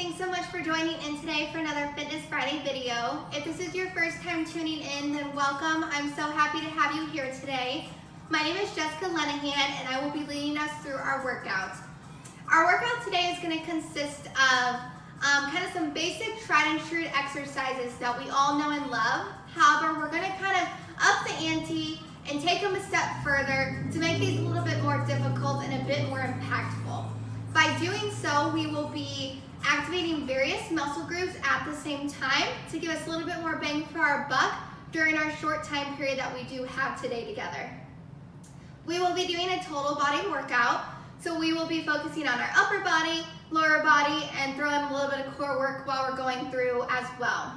Thanks so much for joining in today for another Fitness Friday video. If this is your first time tuning in, then welcome. I'm so happy to have you here today. My name is Jessica Lenahan and I will be leading us through our workout. Our workout today is going to consist of kind of some basic tried and true exercises that we all know and love. However, we're going to kind of up the ante and take them a step further to make these a little bit more difficult and a bit more impactful. By doing so, we will be activating various muscle groups at the same time to give us a little bit more bang for our buck during our short time period that we do have today together. We will be doing a total body workout, so we will be focusing on our upper body, lower body, and throwing a little bit of core work while we're going through as well.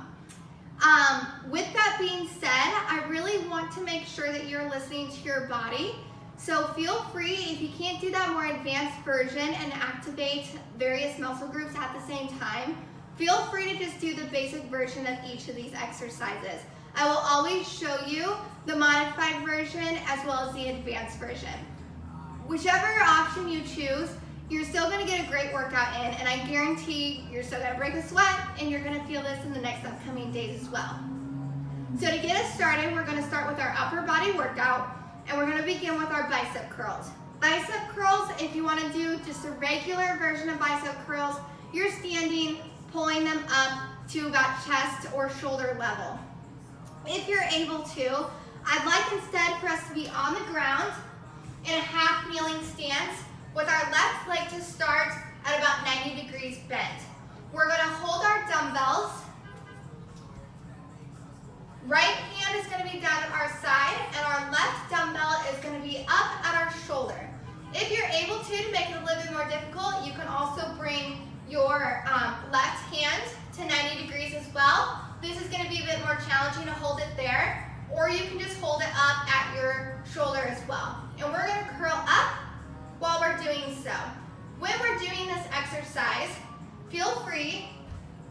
With that being said, I really want to make sure that you're listening to your body. So feel free, if you can't do that more advanced version and activate various muscle groups at the same time, feel free to just do the basic version of each of these exercises. I will always show you the modified version as well as the advanced version. Whichever option you choose, you're still gonna get a great workout in, and I guarantee you're still gonna break a sweat and you're gonna feel this in the next upcoming days as well. So to get us started, we're gonna start with our upper body workout. And we're going to begin with our bicep curls. Bicep curls, if you want to do just a regular version of bicep curls, you're standing, pulling them up to about chest or shoulder level. If you're able to, I'd like instead for us to be on the ground in a half kneeling stance with our left leg to start at about 90 degrees bent. We're going to hold our dumbbells. Right hand is going to be down at our side, and our left dumbbell is going to be up at our shoulder. If you're able to make it a little bit more difficult, you can also bring your left hand to 90 degrees as well. This is going to be a bit more challenging to hold it there, or you can just hold it up at your shoulder as well. And we're going to curl up while we're doing so. When we're doing this exercise, feel free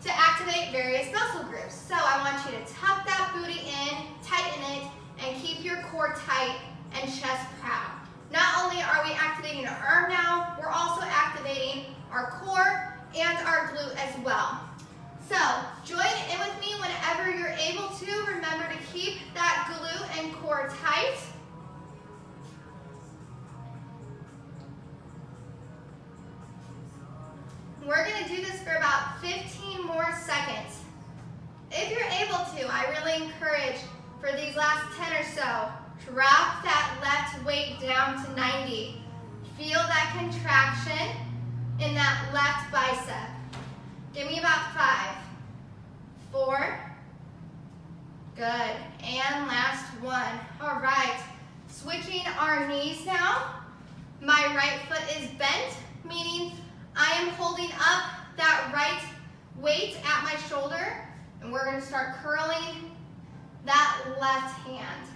to activate various muscle groups. So I want you to tuck that booty in, tighten it, and keep your core tight and chest proud. Not only are we activating our arm now, we're also activating our core and our glute as well. So join in with me whenever you're able to. Remember to keep that glute and core tight. We're going to do this for about 15 more seconds. If you're able to, I really encourage for these last 10 or so, drop that left weight down to 90. Feel that contraction in that left bicep. Give me about 5, 4, good, and last 1. All right, switching our knees now. My right foot is bent, meaning I am holding up that right weight at my shoulder, and we're going to start curling that left hand.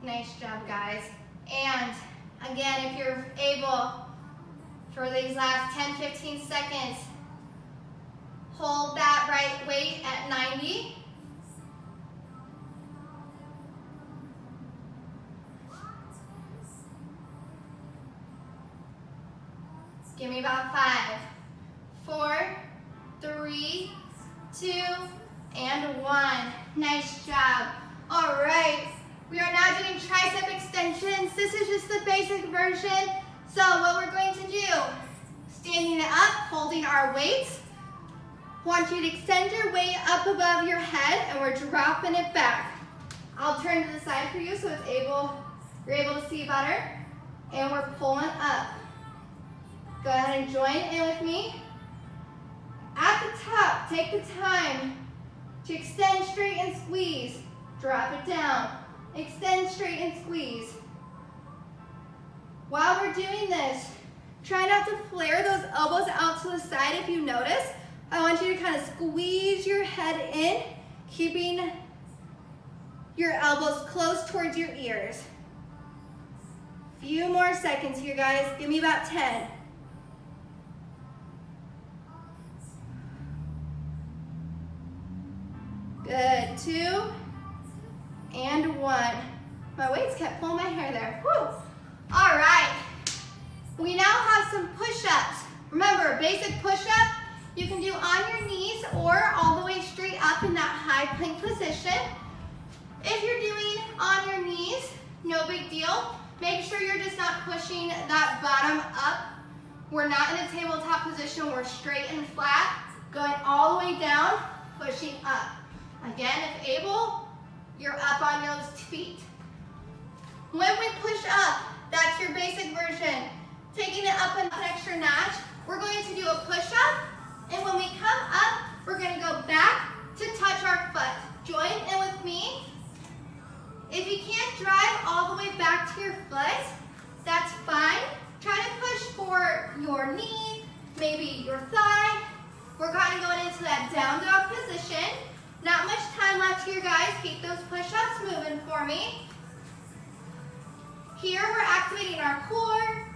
Nice job, guys. And again, if you're able, for these last 10-15 seconds, hold that right weight at 90. Give me about 5, 4, 3, 2, and 1. Nice job. All right, we are now doing tricep extensions. This is just the basic version. So what we're going to do, standing up, holding our weights. Want you to extend your weight up above your head, and we're dropping it back. I'll turn to the side for you so you're able to see better. And we're pulling up. Go ahead and join in with me. At the top, take the time to extend straight and squeeze. Drop it down. Extend straight and squeeze. While we're doing this, try not to flare those elbows out to the side if you notice. I want you to kind of squeeze your head in, keeping your elbows close towards your ears. Few more seconds here, guys. Give me about 10. Good, 2, and 1. My weights kept pulling my hair there. Whew. All right. We now have some push-ups. Remember, basic push-up, you can do on your knees or all the way straight up in that high plank position. If you're doing on your knees, no big deal. Make sure you're just not pushing that bottom up. We're not in a tabletop position. We're straight and flat, going all the way down, pushing up. Again, if able, you're up on those feet. When we push up, that's your basic version. Taking it up an extra notch, we're going to do a push-up, and when we come up, we're going to go back to touch our foot. Join in with me. If you can't drive all the way back to your foot, that's fine. Try to push for your knee, maybe your thigh. We're kind of going into that down dog position. Not much time left here, guys. Keep those push-ups moving for me. Here we're activating our core,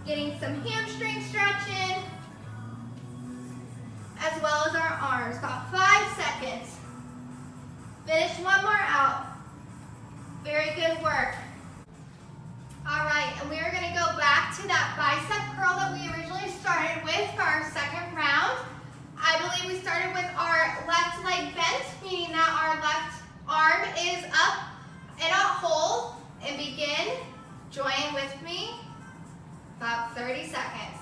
getting some hamstring stretching, as well as our arms. About 5 seconds. Finish one more out. Very good work. All right, and we are going to go back to that bicep curl that we originally started with for our second round. I believe we started with our left leg bent, meaning that our left arm is up in a hold, and begin. Join with me. About 30 seconds.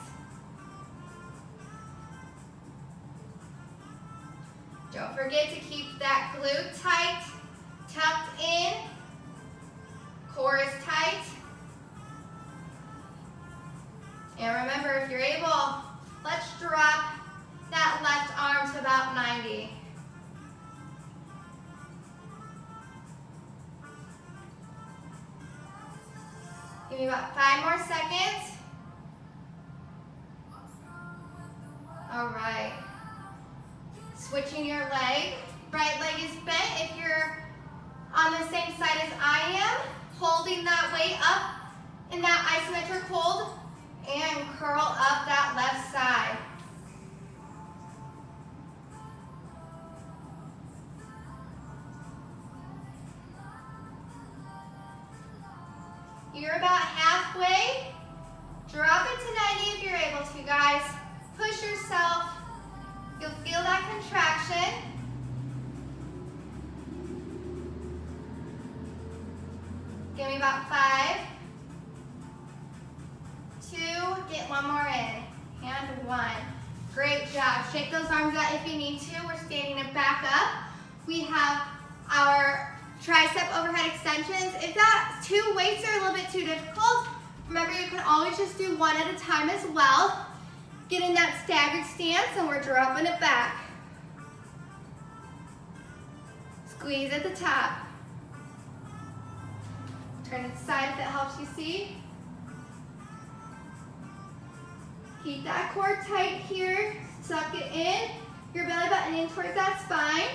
Don't forget to keep that glute tight, tucked in. Core is tight. And remember, if you're able, let's drop that left arm to about 90. Give me about 5 more seconds. All right. Switching your leg. Right leg is bent if you're on the same side as I am. Holding that weight up in that isometric hold and curl up that left side. You're about halfway. Drop it to 90 if you're able to, guys. Push yourself. You'll feel that contraction. Give me about 5, 2, get one more in, and 1. Great job. Shake those arms out if you need to. We're standing it back up. We have our tricep overhead extensions. If that 2 weights are a little bit too difficult, remember you can always just do 1 at a time as well. Get in that staggered stance and we're dropping it back. Squeeze at the top. Turn it side if it helps you see. Keep that core tight here. Suck it in. Your belly button in towards that spine.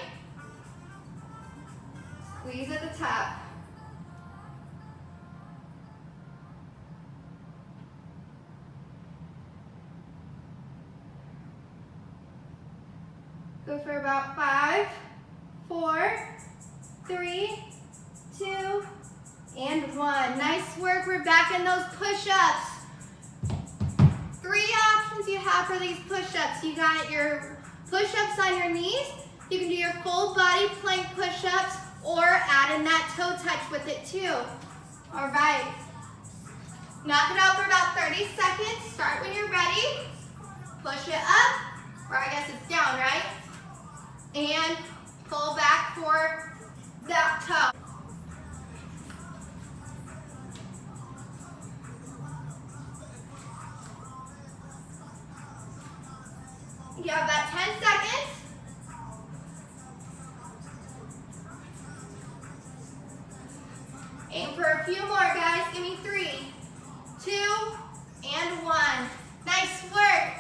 Squeeze at the top. Go for about 5, 4, 3, 2, and 1. Nice work. We're back in those push-ups. 3 options you have for these push-ups. You got your push-ups on your knees. You can do your full body plank push-ups or add in that toe touch with it too. All right. Knock it out for about 30 seconds. Start when you're ready. Push it up, or I guess it's down, right? And pull back for that toe. You have about 10 seconds. Aim for a few more, guys. Give me 3, 2, and 1. Nice work.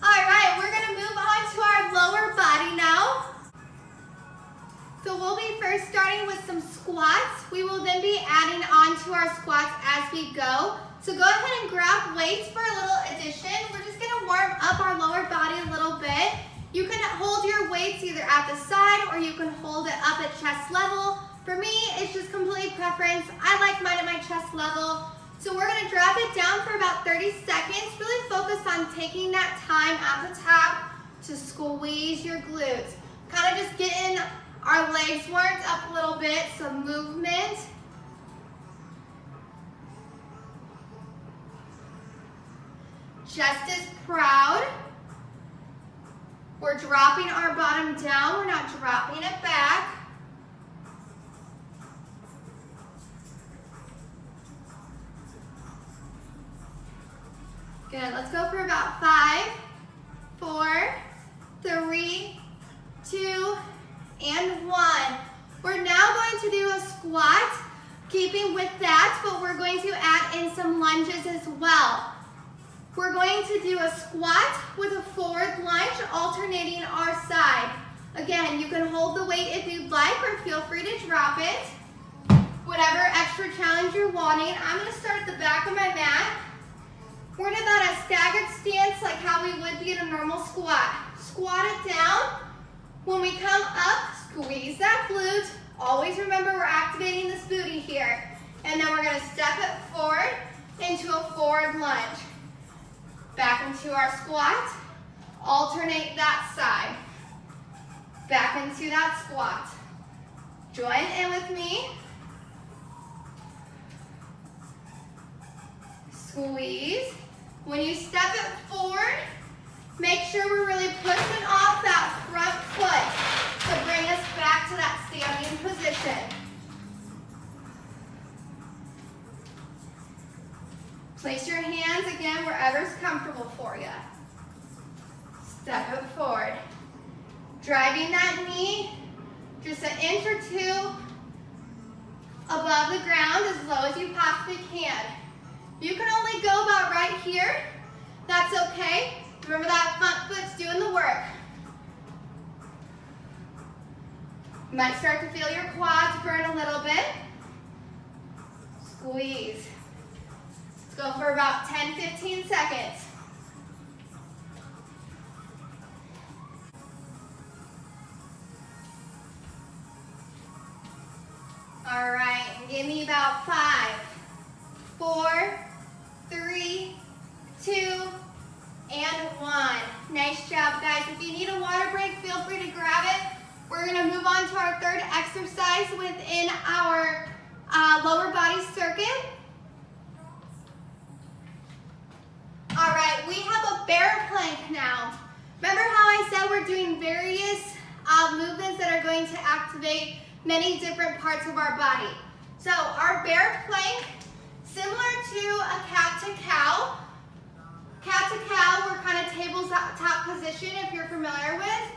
All right, we're gonna move on to our lower body now. So we'll be first starting with some squats. We will then be adding on to our squats as we go. So go ahead and grab weights for a little addition. We're just gonna warm up our lower body a little bit. You can hold your weights either at the side or you can hold it up at chest level. For me, it's just complete preference. I like mine at my chest level. So we're gonna drop it down for about 30 seconds. Really focus on taking that time at the top to squeeze your glutes. Kind of just getting our legs warmed up a little bit, some movement. Just as proud. We're dropping our bottom down, we're not dropping it back. Good, let's go for about 5, 4, 3, 2, and 1. We're now going to do a squat, keeping with that, but we're going to add in some lunges as well. We're going to do a squat with a forward lunge, alternating our side. Again, you can hold the weight if you'd like, or feel free to drop it. Whatever extra challenge you're wanting. I'm gonna start at the back of my mat. We're in about a staggered stance, like how we would be in a normal squat. Squat it down. When we come up, squeeze that glute. Always remember we're activating this booty here. And then we're gonna step it forward into a forward lunge. Back into our squat, alternate that side. Back into that squat. Join in with me. Squeeze. When you step it forward, make sure we're really pushing off that front foot to bring us back to that standing position. Place your hands again wherever's comfortable for you. Step it forward. Driving that knee just an inch or two above the ground, as low as you possibly can. You can only go about right here. That's okay. Remember that front foot's doing the work. You might start to feel your quads burn a little bit. Squeeze. Let's go for about 10-15 seconds. All right, give me about 5, 4, 3, 2, and 1. Nice job, guys. If you need a water break, feel free to grab it. We're gonna move on to our third exercise within our lower body circuit. All right, we have a bear plank now. Remember how I said we're doing various movements that are going to activate many different parts of our body. So our bear plank, similar to a cat-to-cow. Cat-to-cow, we're kind of tabletop position if you're familiar with.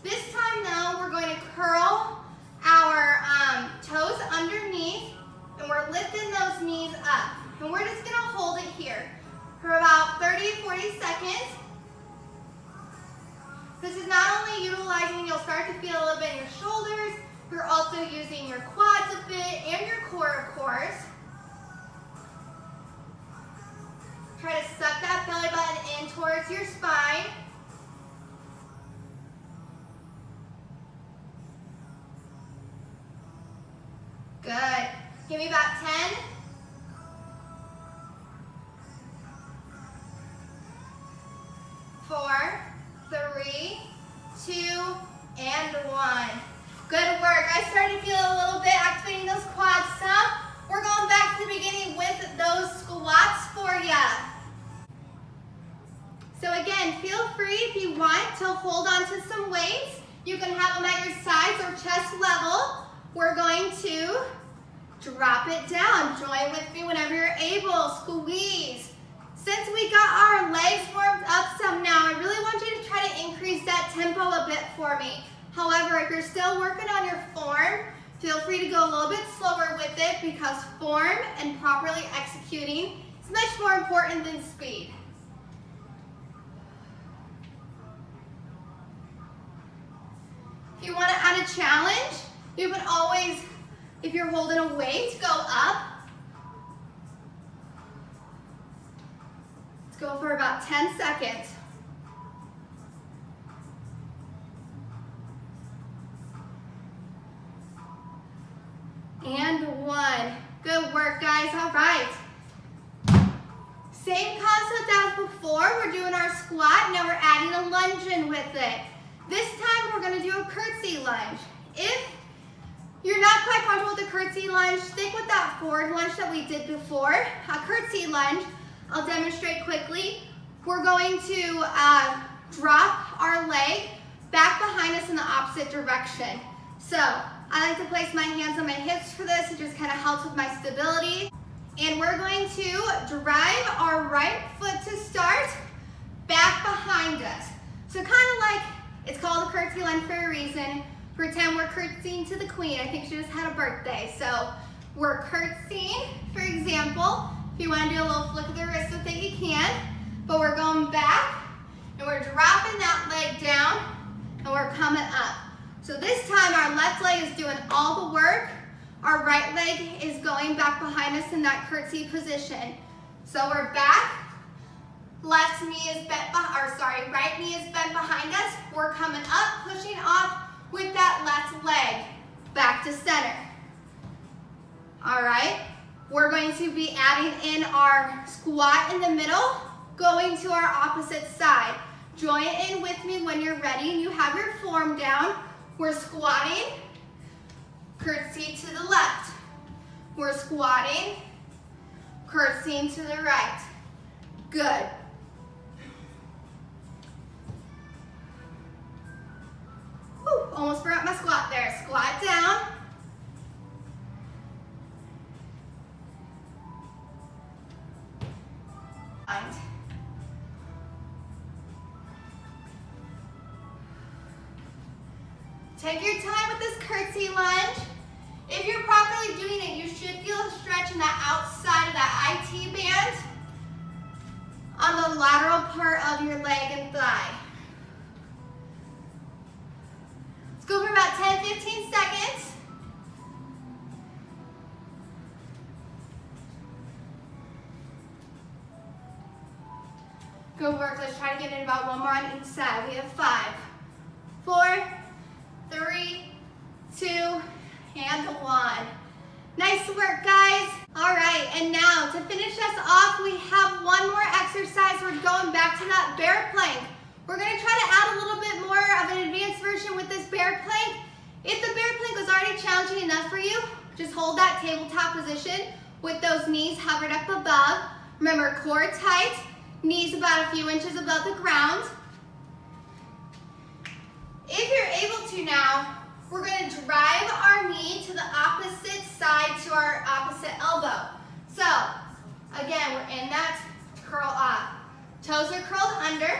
This time though, we're going to curl our toes underneath, and we're lifting those knees up. And we're just gonna hold it here for about 30-40 seconds. This is not only utilizing, you'll start to feel a little bit in your shoulders, you're also using your quads a bit and your core, of course. Try to suck that belly button in towards your spine. Good. Give me about 10. 4, 3, 2, and 1. Good work. I started to feel a little bit activating those quads some. We're going back to the beginning with those squats for you. So again, feel free if you want to hold on to some weights. You can have them at your sides or chest level. We're going to drop it down. Join with me whenever you're able. Squeeze. Since we got our legs warmed up some now, I really want you to try to increase that tempo a bit for me. However, if you're still working on your form, feel free to go a little bit slower with it, because form and properly executing is much more important than speed. If you want to add a challenge, you can always, if you're holding a weight, go up. Let's go for about 10 seconds. one. Good work, guys. All right. Same concept as before. We're doing our squat. Now we're adding a lunge in with it. This time we're going to do a curtsy lunge. If you're not quite comfortable with the curtsy lunge, stick with that forward lunge that we did before. A curtsy lunge, I'll demonstrate quickly. We're going to drop our leg back behind us in the opposite direction. So I like to place my hands on my hips for this. It just kind of helps with my stability. And we're going to drive our right foot to start back behind us. So kind of like, it's called a curtsy lunge for a reason. Pretend we're curtsying to the queen. I think she just had a birthday. So we're curtsying, for example. If you want to do a little flick of the wrist with it, you can. But we're going back, and we're dropping that leg down, and we're coming up. So this time, our left leg is doing all the work. Our right leg is going back behind us in that curtsy position. So we're back. Left knee is bent, right knee is bent behind us. We're coming up, pushing off with that left leg, back to center. All right, we're going to be adding in our squat in the middle, going to our opposite side. Join in with me when you're ready and you have your form down. We're squatting, curtsy to the left. We're squatting, curtsying to the right. Good. Whew, almost forgot my squat there. Squat down. Take your time with this curtsy lunge. If you're properly doing it, you should feel a stretch in that outside of that IT band on the lateral part of your leg and thigh. Let's go for about 10-15 seconds. Good work. Let's try to get in about one more on each side. We have 5, 4, 3, 2, and 1. Nice work, guys. All right, and now to finish us off, we have one more exercise. We're going back to that bear plank. We're gonna try to add a little bit more of an advanced version with this bear plank. If the bear plank was already challenging enough for you, just hold that tabletop position with those knees hovered up above. Remember, core tight, knees about a few inches above the ground. If you're able to now, we're going to drive our knee to the opposite side to our opposite elbow. So, again, we're in that curl up. Toes are curled under.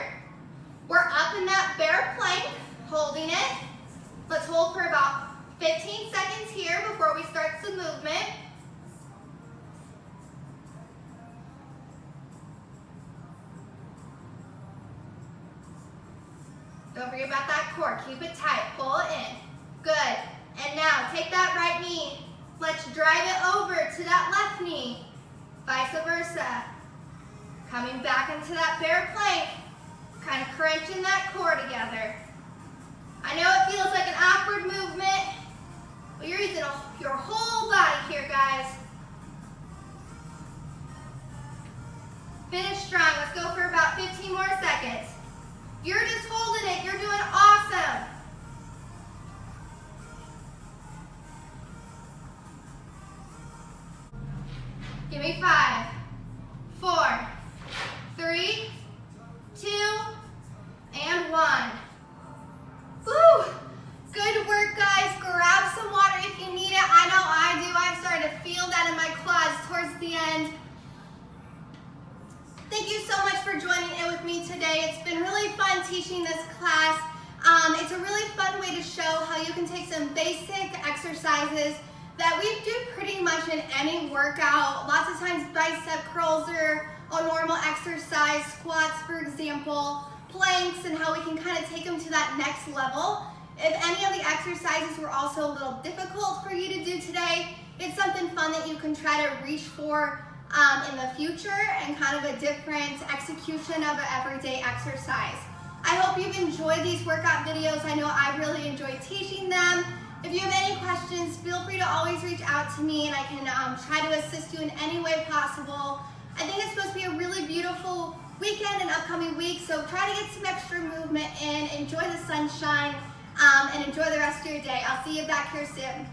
We're up in that bear plank, holding it. Let's hold for about 15 seconds here before we start some movement. Don't forget about that core. Keep it tight. Pull it in. Good. And now take that right knee. Let's drive it over to that left knee. Vice versa. Coming back into that bear plank. Kind of crunching that core together. I know it feels like an awkward movement, but you're using your whole body here, guys. Finish strong. Let's go for about 15 more seconds. You're just holding it. You're doing awesome. Give me 5, 4, 3, 2, and 1. Woo! Good work, guys. Grab some water if you need it. I know I do. I'm starting to feel that in my quads towards the end. Thank you so much for joining in with me today. It's been really fun teaching this class. It's a really fun way to show how you can take some basic exercises that we do pretty much in any workout. Lots of times bicep curls are a normal exercise, squats for example, planks, and how we can kind of take them to that next level. If any of the exercises were also a little difficult for you to do today, it's something fun that you can try to reach for in the future and kind of a different execution of an everyday exercise. I hope you've enjoyed these workout videos. I know I really enjoyed teaching them. If you have any questions, questions, feel free to always reach out to me and I can try to assist you in any way possible. I think it's supposed to be a really beautiful weekend and upcoming week, so try to get some extra movement in, enjoy the sunshine, and enjoy the rest of your day. I'll see you back here soon.